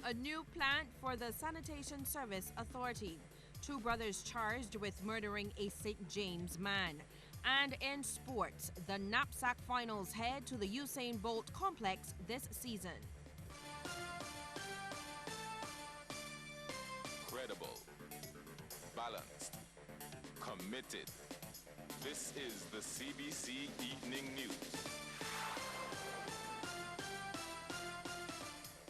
a new plant for the Sanitation Service Authority. Two brothers charged with murdering a St. James man. And in sports, the knapsack finals head to the Usain Bolt complex this season. Credible, balanced, committed. This is the CBC Evening News.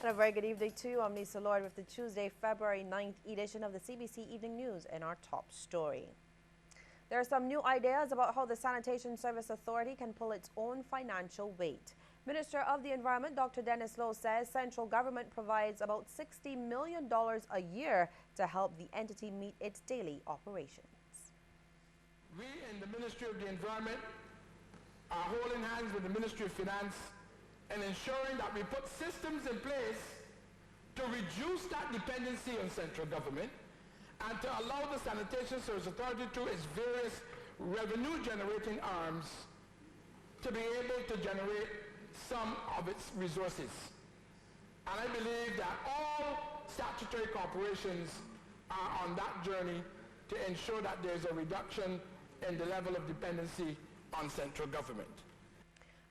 And a very good evening to you. I'm Lisa Lloyd with the Tuesday, February 9th edition of the CBC Evening News and our top story. There are some new ideas about how the Sanitation Service Authority can pull its own financial weight. Minister of the Environment, Dr. Dennis Lowe, says central government provides about $60 million a year to help the entity meet its daily operations. We in the Ministry of the Environment are holding hands with the Ministry of Finance and ensuring that we put systems in place to reduce that dependency on central government and to allow the Sanitation Service Authority through its various revenue-generating arms to be able to generate some of its resources. And I believe that all statutory corporations are on that journey to ensure that there's a reduction in the level of dependency on central government.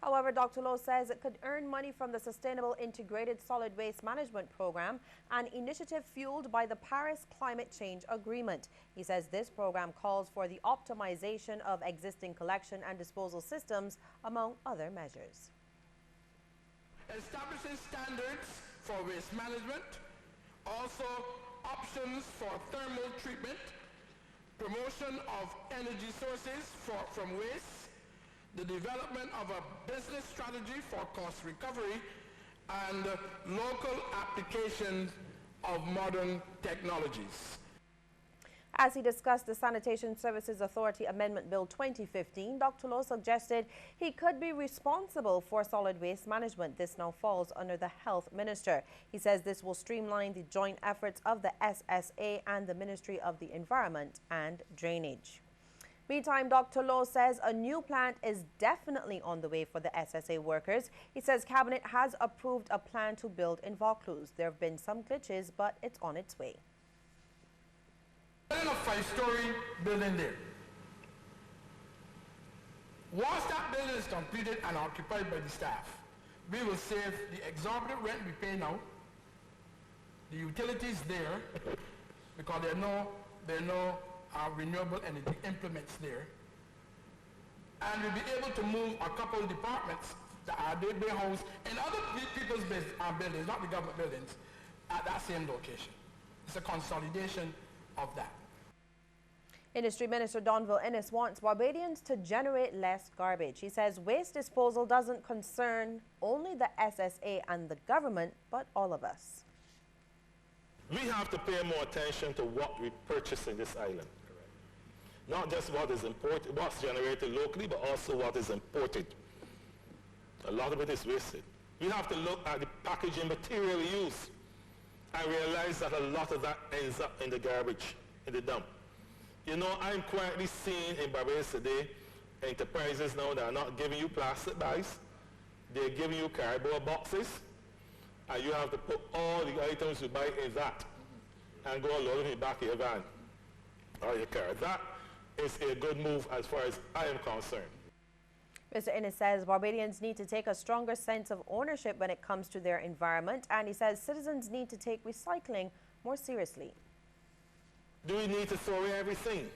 However, Dr. Lowe says it could earn money from the Sustainable Integrated Solid Waste Management Program, an initiative fueled by the Paris Climate Change Agreement. He says this program calls for the optimization of existing collection and disposal systems, among other measures. Establishing standards for waste management, also options for thermal treatment, promotion of energy sources from waste, the development of a business strategy for cost recovery, and local applications of modern technologies. As he discussed the Sanitation Services Authority Amendment Bill 2015, Dr. Lowe suggested he could be responsible for solid waste management. This now falls under the Health Minister. He says this will streamline the joint efforts of the SSA and the Ministry of the Environment and Drainage. Meantime, Dr. Lowe says a new plant is definitely on the way for the SSA workers. He says Cabinet has approved a plan to build in Vaucluse. There have been some glitches, but it's on its way. A 5-story building there. Once that building is completed and occupied by the staff, we will save the exorbitant rent we pay now, the utilities there, because there are no renewable energy implements there, and we'll be able to move a couple of departments that are they housed in other people's buildings, not the government buildings, at that same location. It's a consolidation of that. Industry Minister Donville Innes wants Barbadians to generate less garbage. He says waste disposal doesn't concern only the SSA and the government, but all of us. We have to pay more attention to what we purchase in this island. Not just what is imported, what's generated locally, but also what is imported. A lot of it is wasted. We have to look at the packaging material we use and realize that a lot of that ends up in the garbage, in the dump. You know, I'm quietly seeing in Barbados today enterprises now that are not giving you plastic bags, they're giving you cardboard boxes, and you have to put all the items you buy in that and go load them back in your van or your car. That is a good move as far as I am concerned. Mr. Innes says Barbadians need to take a stronger sense of ownership when it comes to their environment, and he says citizens need to take recycling more seriously. Do we need to throw away everything?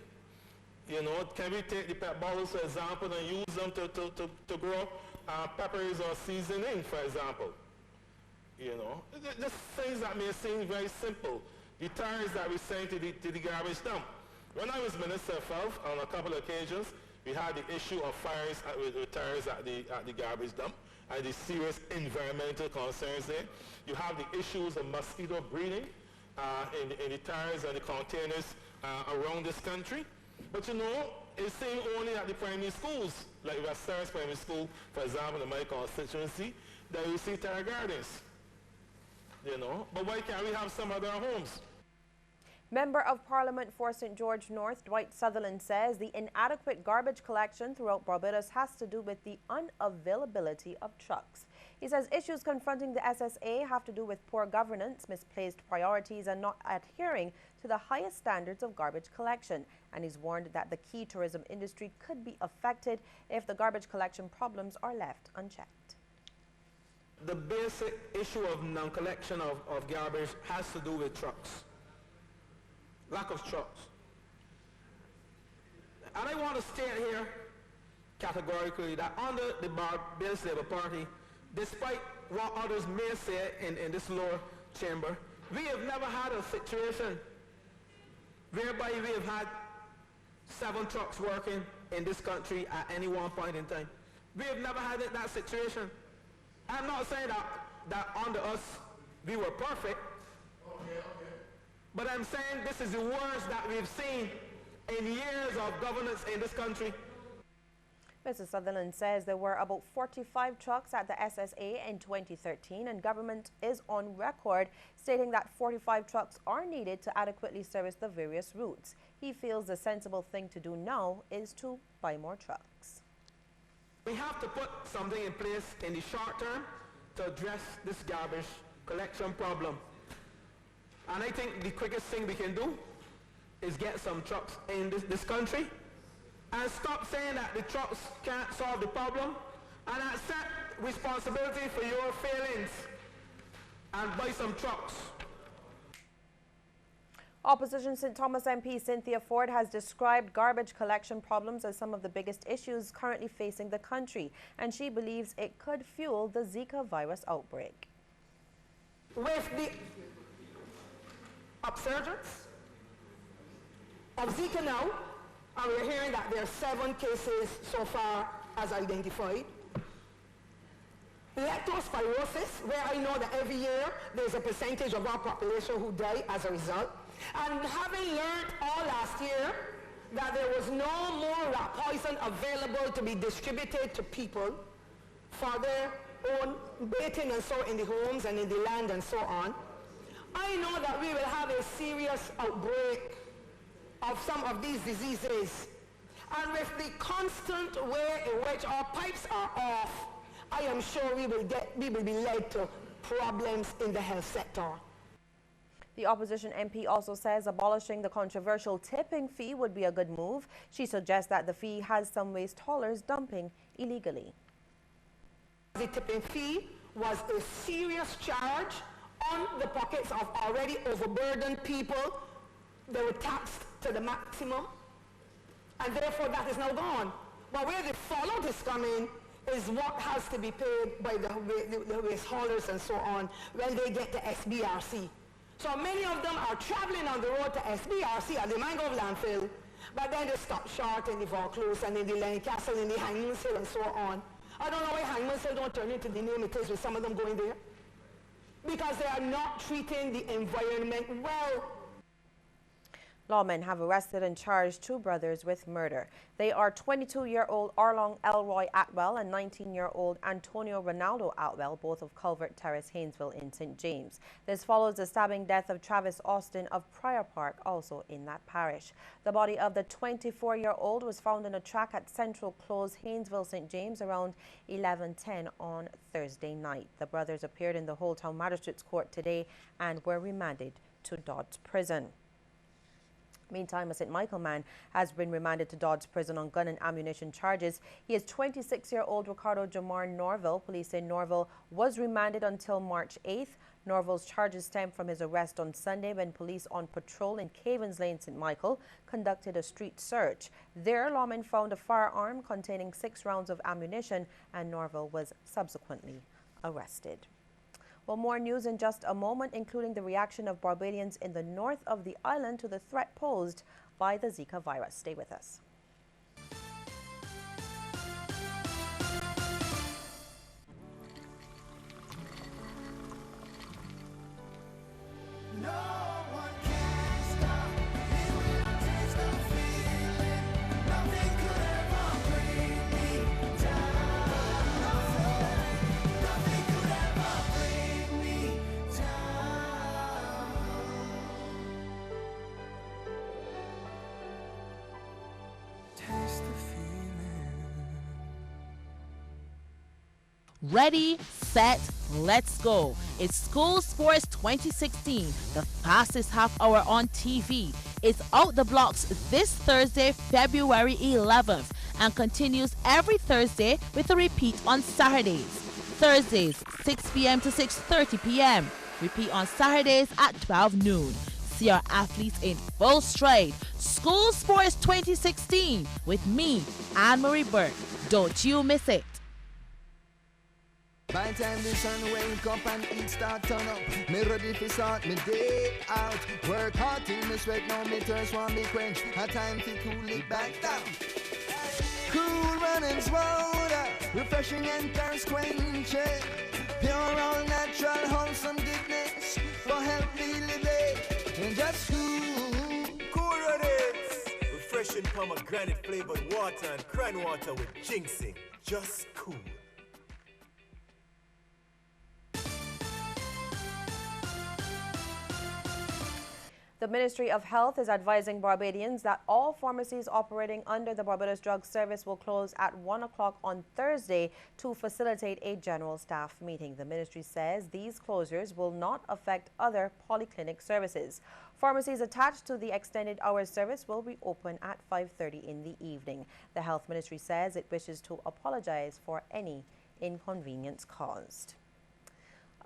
You know, can we take the pet bottles, for example, and use them to grow peppers or seasoning, for example? You know, just things that may seem very simple. The tires that we send to the garbage dump. When I was Minister of Health, on a couple of occasions, we had the issue of fires with tires at the garbage dump and the serious environmental concerns there. You have the issues of mosquito breeding in the tires and the containers around this country. But you know, it's seen only at the primary schools, like West Sarah's Primary School, for example, in my constituency, that you see tire gardens. You know, but why can't we have some other homes? Member of Parliament for St. George North, Dwight Sutherland, says the inadequate garbage collection throughout Barbados has to do with the unavailability of trucks. He says issues confronting the SSA have to do with poor governance, misplaced priorities, and not adhering to the highest standards of garbage collection. And he's warned that the key tourism industry could be affected if the garbage collection problems are left unchecked. The basic issue of non-collection of garbage has to do with trucks. Lack of trucks. And I want to state here categorically that under the Barbados Labour Party, despite what others may say in this lower chamber, we have never had a situation whereby we have had 7 trucks working in this country at any one point in time. We have never had that situation. I'm not saying that under us we were perfect, but I'm saying this is the worst that we've seen in years of governance in this country. Mr. Sutherland says there were about 45 trucks at the SSA in 2013, and government is on record stating that 45 trucks are needed to adequately service the various routes. He feels the sensible thing to do now is to buy more trucks. We have to put something in place in the short term to address this garbage collection problem. And I think the quickest thing we can do is get some trucks in this country and stop saying that the trucks can't solve the problem and accept responsibility for your failings and buy some trucks. Opposition St. Thomas MP Cynthia Ford has described garbage collection problems as some of the biggest issues currently facing the country, and she believes it could fuel the Zika virus outbreak. With the upsurgence of Zika now, and we're hearing that there are 7 cases so far as identified. Leptospirosis, where I know that every year there's a percentage of our population who die as a result. And having learned all last year that there was no more rat poison available to be distributed to people for their own baiting and so in the homes and in the land and so on, I know that we will have a serious outbreak of some of these diseases. And with the constant way in which our pipes are off, I am sure we will be led to problems in the health sector. The opposition MP also says abolishing the controversial tipping fee would be a good move. She suggests that the fee has some waste haulers dumping illegally. The tipping fee was a serious charge on the pockets of already overburdened people. They were taxed to the maximum, and therefore that is now gone. But where the fallout is coming is what has to be paid by the waste haulers and so on when they get to SBRC. So many of them are traveling on the road to SBRC at the Mangrove landfill, but then they stop short in the Vaucluse and in the Lancaster and the Hangman's Hill and so on. I don't know why Hangman's Hill don't turn into the name it is with some of them going there. Because they are not treating the environment well. Lawmen have arrested and charged 2 brothers with murder. They are 22-year-old Arlong Elroy Atwell and 19-year-old Antonio Ronaldo Atwell, both of Culvert Terrace, Haynesville in St. James. This follows the stabbing death of Travis Austin of Prior Park, also in that parish. The body of the 24-year-old was found in a track at Central Close, Haynesville, St. James around 11:10 on Thursday night. The brothers appeared in the Old Town Magistrates Court today and were remanded to Dodds Prison. Meantime, a St. Michael man has been remanded to Dodds Prison on gun and ammunition charges. He is 26-year-old Ricardo Jamar Norville. Police say Norville was remanded until March 8th. Norville's charges stem from his arrest on Sunday when police on patrol in Cavens Lane, St. Michael, conducted a street search. There, lawmen found a firearm containing 6 rounds of ammunition, and Norville was subsequently arrested. Well, more news in just a moment, including the reaction of Barbadians in the north of the island to the threat posed by the Zika virus. Stay with us. Ready, set, let's go. It's School Sports 2016, the fastest half hour on TV. It's out the blocks this Thursday, February 11th, and continues every Thursday with a repeat on Saturdays. Thursdays, 6 p.m. to 6:30 p.m. Repeat on Saturdays at 12 noon. See our athletes in full stride. School Sports 2016 with me, Anne-Marie Burke. Don't you miss it. By time the sun wake up and it start turn up, me ready to start me day out. Work hard till me sweat, now me thirst want me quench. A time to cool it back down. Cool running's water, refreshing and thirst quenching. Pure all natural, wholesome goodness for healthy living. And just cool. Cool runnings, refreshing pomegranate flavored water and cran water with ginseng. Just cool. The Ministry of Health is advising Barbadians that all pharmacies operating under the Barbados Drug Service will close at 1 o'clock on Thursday to facilitate a general staff meeting. The ministry says these closures will not affect other polyclinic services. Pharmacies attached to the extended hours service will be open at 5:30 in the evening. The Health Ministry says it wishes to apologize for any inconvenience caused.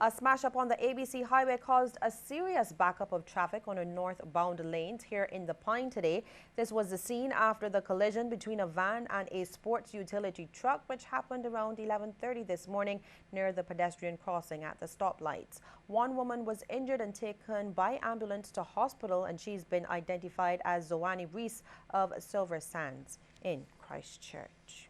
A smash-up on the ABC highway caused a serious backup of traffic on a northbound lanes here in the Pine today. This was the scene after the collision between a van and a sports utility truck, which happened around 11:30 this morning near the pedestrian crossing at the stoplights. One woman was injured and taken by ambulance to hospital, and she's been identified as Zoani Reese of Silver Sands in Christchurch.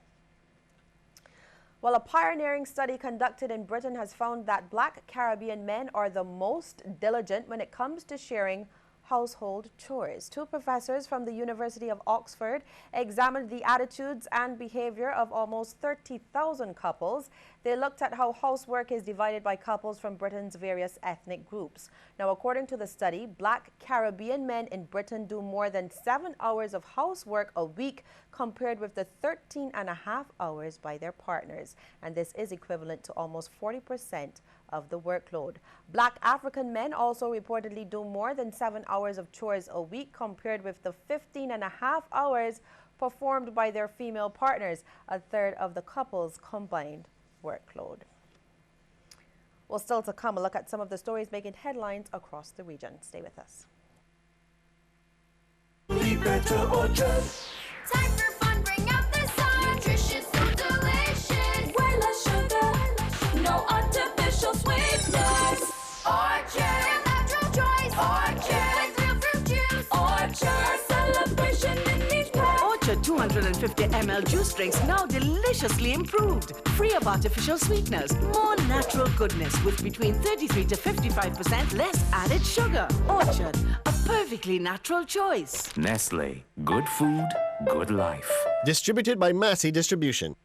Well, a pioneering study conducted in Britain has found that Black Caribbean men are the most diligent when it comes to sharing household chores. Two professors from the University of Oxford examined the attitudes and behavior of almost 30,000 couples. They looked at how housework is divided by couples from Britain's various ethnic groups. Now, according to the study, Black Caribbean men in Britain do more than 7 hours of housework a week compared with the 13.5 hours by their partners. And this is equivalent to almost 40% of the workload. Black African men also reportedly do more than 7 hours of chores a week compared with the 15.5 hours performed by their female partners, a third of the couple's combined workload. Well, still to come, a look at some of the stories making headlines across the region. Stay with us. Time for fun, bring out the sun. Nutritious, so delicious. Way less sugar, no artificial sweetness. Orchard, a natural choice. Orchard, with real fruit juice. Orchard, a celebration in each pack. Orchard 250 ml juice drinks now deliciously improved. Free of artificial sweeteners. More natural goodness with between 33 to 55% less added sugar. Orchard, a perfectly natural choice. Nestle. Good food, good life. Distributed by Massey Distribution.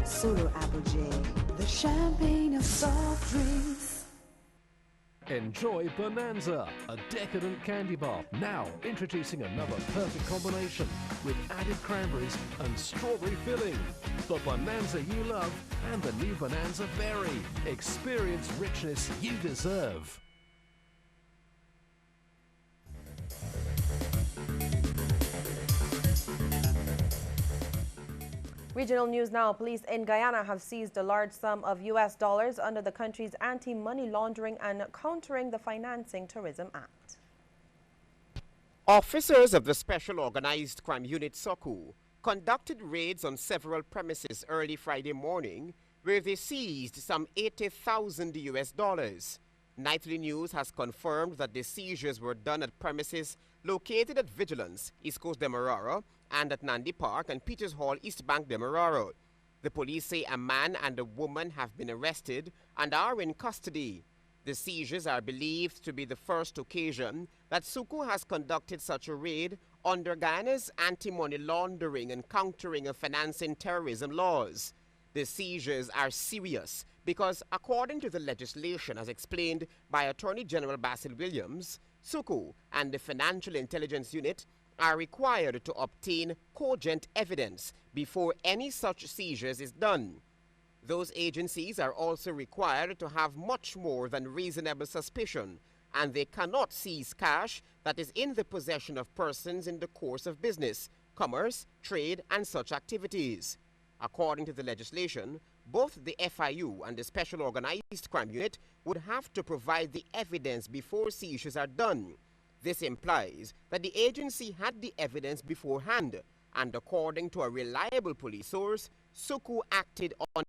Solo Apple J, the champagne of soft drinks. Enjoy Bonanza, a decadent candy bar. Now introducing another perfect combination with added cranberries and strawberry filling. The Bonanza you love and the new Bonanza Berry. Experience richness you deserve. Regional news now. Police in Guyana have seized a large sum of US dollars under the country's Anti-Money Laundering and Countering the Financing Terrorism Act. Officers of the Special Organized Crime Unit SOCU conducted raids on several premises early Friday morning where they seized some 80,000 US dollars. Nightly News has confirmed that the seizures were done at premises located at Vigilance, East Coast Demerara, and at Nandi Park and Peters Hall, East Bank Demerara. The police say a man and a woman have been arrested and are in custody. The seizures are believed to be the first occasion that Suku has conducted such a raid under Guyana's anti-money laundering and countering of financing terrorism laws. The seizures are serious because, according to the legislation as explained by Attorney General Basil Williams, Suku and the Financial Intelligence Unit are required to obtain cogent evidence before any such seizures is done. Those agencies are also required to have much more than reasonable suspicion, and they cannot seize cash that is in the possession of persons in the course of business, commerce, trade, and such activities. According to the legislation, both the FIU and the Special Organized Crime Unit would have to provide the evidence before seizures are done. This implies that the agency had the evidence beforehand, and according to a reliable police source, Suku acted on